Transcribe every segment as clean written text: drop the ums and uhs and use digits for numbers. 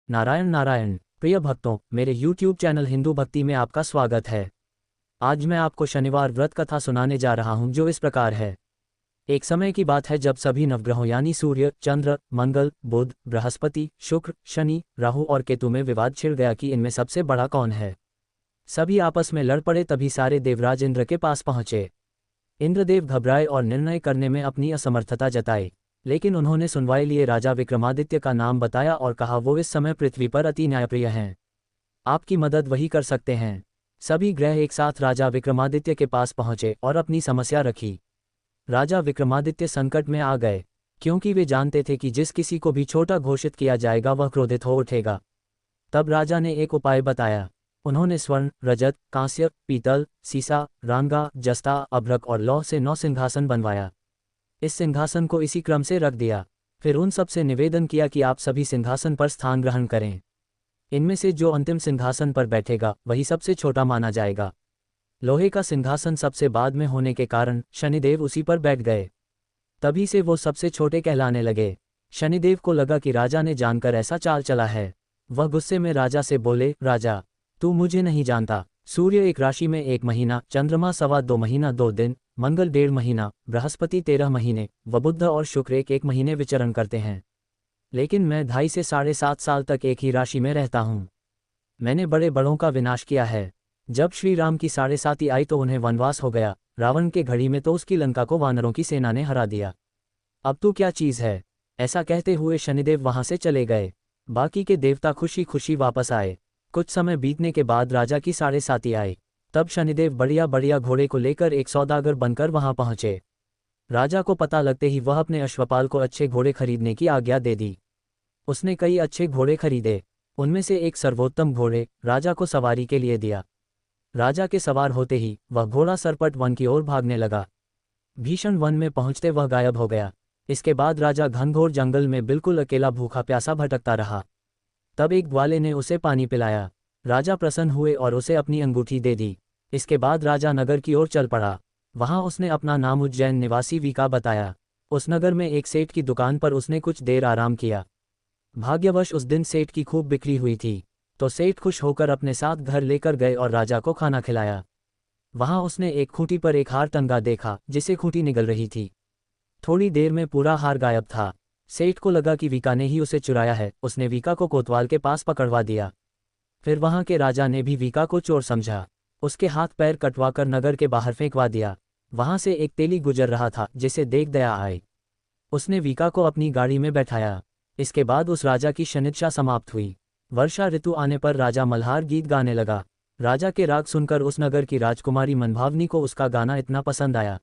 नारायण नारायण। प्रिय भक्तों, मेरे YouTube चैनल हिंदू भक्ति में आपका स्वागत है। आज मैं आपको शनिवार व्रत कथा सुनाने जा रहा हूं, जो इस प्रकार है। एक समय की बात है जब सभी नवग्रहों यानी सूर्य, चंद्र, मंगल, बुध, बृहस्पति, शुक्र, शनि, राहु और केतु में विवाद छिड़ गया कि इनमें सबसे बड़ा कौन है। सभी आपस में लड़ पड़े। तभी सारे देवराज इंद्र के पास पहुंचे। इंद्रदेव घबराए और निर्णय करने में अपनी असमर्थता जताई, लेकिन उन्होंने सुनवाई लिए राजा विक्रमादित्य का नाम बताया और कहा वो इस समय पृथ्वी पर अति न्यायप्रिय हैं। आपकी मदद वही कर सकते हैं। सभी ग्रह एक साथ राजा विक्रमादित्य के पास पहुंचे और अपनी समस्या रखी। राजा विक्रमादित्य संकट में आ गए, क्योंकि वे जानते थे कि जिस किसी को भी छोटा घोषित किया जाएगा वह क्रोधित हो उठेगा। तब राजा ने एक उपाय बताया। उन्होंने स्वर्ण, रजत, कांस्य, पीतल, सीसा, रांगा, जस्ता, अभ्रक और लौह से 9 सिंहासन बनवाया। इस सिंहासन को इसी क्रम से रख दिया। फिर उन सब से निवेदन किया कि आप सभी सिंहासन पर स्थान ग्रहण करें। इनमें से जो अंतिम सिंहासन पर बैठेगा वही सबसे छोटा माना जाएगा। लोहे का सिंहासन सबसे बाद में होने के कारण शनिदेव उसी पर बैठ गए। तभी से वो सबसे छोटे कहलाने लगे। शनिदेव को लगा कि राजा ने जानकर ऐसा चाल चला है। वह गुस्से में राजा से बोले, राजा, तू मुझे नहीं जानता। सूर्य 1 राशि में 1 महीना, चंद्रमा 2.25 महीना 2 दिन, मंगल 1.5 महीना, बृहस्पति 13 महीने व बुध और शुक्र 1 महीने विचरण करते हैं। लेकिन मैं 2.5 से 7.5 साल तक एक ही राशि में रहता हूँ। मैंने बड़े बड़ों का विनाश किया है। जब श्री राम की 7.5 आई तो उन्हें वनवास हो गया। रावण के घड़ी में तो उसकी लंका को वानरों की सेना ने हरा दिया। अब तू क्या चीज़ है। ऐसा कहते हुए शनिदेव वहां से चले गए। बाकी के देवता खुशी खुशी वापस आए। कुछ समय बीतने के बाद राजा की 7.5 आई। तब शनिदेव बढ़िया बढ़िया घोड़े को लेकर एक सौदागर बनकर वहां पहुंचे। राजा को पता लगते ही वह अपने अश्वपाल को अच्छे घोड़े खरीदने की आज्ञा दे दी। उसने कई अच्छे घोड़े खरीदे। उनमें से एक सर्वोत्तम घोड़े राजा को सवारी के लिए दिया। राजा के सवार होते ही वह घोड़ा सरपट वन की ओर भागने लगा। भीषण वन में पहुंचते वह गायब हो गया। इसके बाद राजा घनघोर जंगल में बिल्कुल अकेला भूखा प्यासा भटकता रहा। तब एक ग्वाले ने उसे पानी पिलाया। राजा प्रसन्न हुए और उसे अपनी अंगूठी दे दी। इसके बाद राजा नगर की ओर चल पड़ा। वहां उसने अपना नाम उज्जैन निवासी वीका बताया। उस नगर में एक सेठ की दुकान पर उसने कुछ देर आराम किया। भाग्यवश उस दिन सेठ की खूब बिक्री हुई थी, तो सेठ खुश होकर अपने साथ घर लेकर गए और राजा को खाना खिलाया। वहां उसने एक खूंटी पर एक हार टंगा देखा, जिसे खूंटी निगल रही थी। थोड़ी देर में पूरा हार गायब था। सेठ को लगा कि वीका ने ही उसे चुराया है। उसने वीका को कोतवाल के पास पकड़वा दिया। फिर वहां के राजा ने भी वीका को चोर समझा। उसके हाथ पैर कटवाकर नगर के बाहर फेंकवा दिया। वहां से एक तेली गुजर रहा था, जिसे देख दया आई। उसने वीका को अपनी गाड़ी में बैठाया। इसके बाद उस राजा की शनिदशा समाप्त हुई। वर्षा ऋतु आने पर राजा मल्हार गीत गाने लगा। राजा के राग सुनकर उस नगर की राजकुमारी मनभावनी को उसका गाना इतना पसंद आया।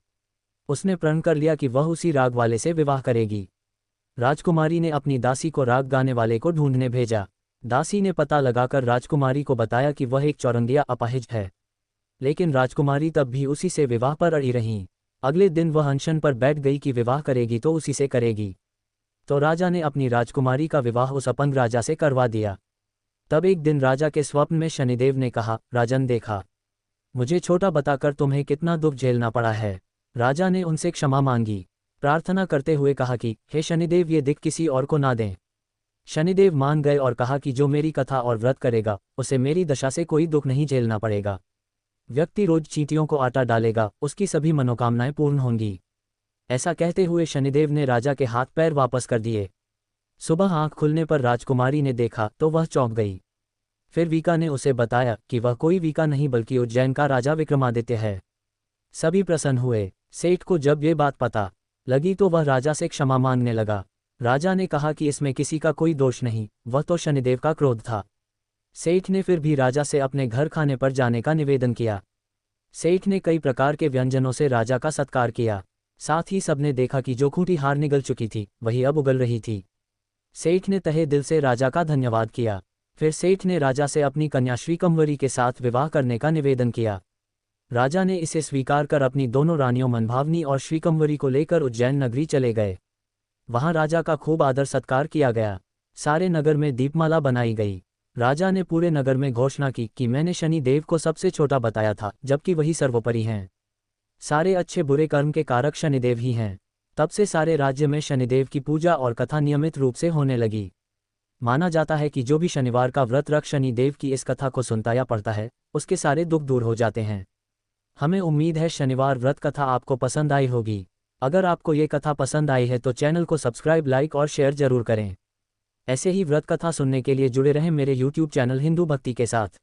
उसने प्रण कर लिया कि वह उसी राग वाले से विवाह करेगी। राजकुमारी ने अपनी दासी को राग गाने वाले को ढूंढने भेजा। दासी ने पता लगाकर राजकुमारी को बताया कि वह एक चौरंगिया अपाहिज है। लेकिन राजकुमारी तब भी उसी से विवाह पर अड़ी रहीं। अगले दिन वह अनशन पर बैठ गई कि विवाह करेगी तो उसी से करेगी। तो राजा ने अपनी राजकुमारी का विवाह उस अपंग राजा से करवा दिया। तब एक दिन राजा के स्वप्न में शनिदेव ने कहा, राजन देखा, मुझे छोटा बताकर तुम्हें कितना दुख झेलना पड़ा है। राजा ने उनसे क्षमा मांगी। प्रार्थना करते हुए कहा कि हे शनिदेव, ये दिक किसी और को ना दें। शनिदेव मान गए और कहा कि जो मेरी कथा और व्रत करेगा उसे मेरी दशा से कोई दुख नहीं झेलना पड़ेगा। व्यक्ति रोज चींटियों को आटा डालेगा, उसकी सभी मनोकामनाएं पूर्ण होंगी। ऐसा कहते हुए शनिदेव ने राजा के हाथ पैर वापस कर दिए। सुबह आंख खुलने पर राजकुमारी ने देखा तो वह चौंक गई। फिर वीका ने उसे बताया कि वह कोई वीका नहीं बल्कि उज्जैन का राजा विक्रमादित्य है। सभी प्रसन्न हुए। सेठ को जब ये बात पता लगी तो वह राजा से क्षमा मांगने लगा। राजा ने कहा कि इसमें किसी का कोई दोष नहीं, वह तो शनिदेव का क्रोध था। सेठ ने फिर भी राजा से अपने घर खाने पर जाने का निवेदन किया। सेठ ने कई प्रकार के व्यंजनों से राजा का सत्कार किया। साथ ही सबने देखा कि जो खूंटी हार निगल चुकी थी वही अब उगल रही थी। सेठ ने तहे दिल से राजा का धन्यवाद किया। फिर सेठ ने राजा से अपनी कन्या श्रीकंवरी के साथ विवाह करने का निवेदन किया। राजा ने इसे स्वीकार कर अपनी दोनों रानियों मनभावनी और श्रीकंवरी को लेकर उज्जैन नगरी चले गए। वहां राजा का खूब आदर सत्कार किया गया। सारे नगर में दीपमाला बनाई गई। राजा ने पूरे नगर में घोषणा की कि मैंने शनि देव को सबसे छोटा बताया था, जबकि वही सर्वोपरि हैं। सारे अच्छे बुरे कर्म के कारक शनिदेव ही हैं। तब से सारे राज्य में शनिदेव की पूजा और कथा नियमित रूप से होने लगी। माना जाता है कि जो भी शनिवार का व्रत रख शनि देव की इस कथा को सुनता या पढ़ता है, उसके सारे दुख दूर हो जाते हैं। हमें उम्मीद है शनिवार व्रत कथा आपको पसंद आई होगी। अगर आपको ये कथा पसंद आई है तो चैनल को सब्सक्राइब, लाइक और शेयर जरूर करें। ऐसे ही व्रत कथा सुनने के लिए जुड़े रहें मेरे YouTube चैनल हिंदू भक्ति के साथ।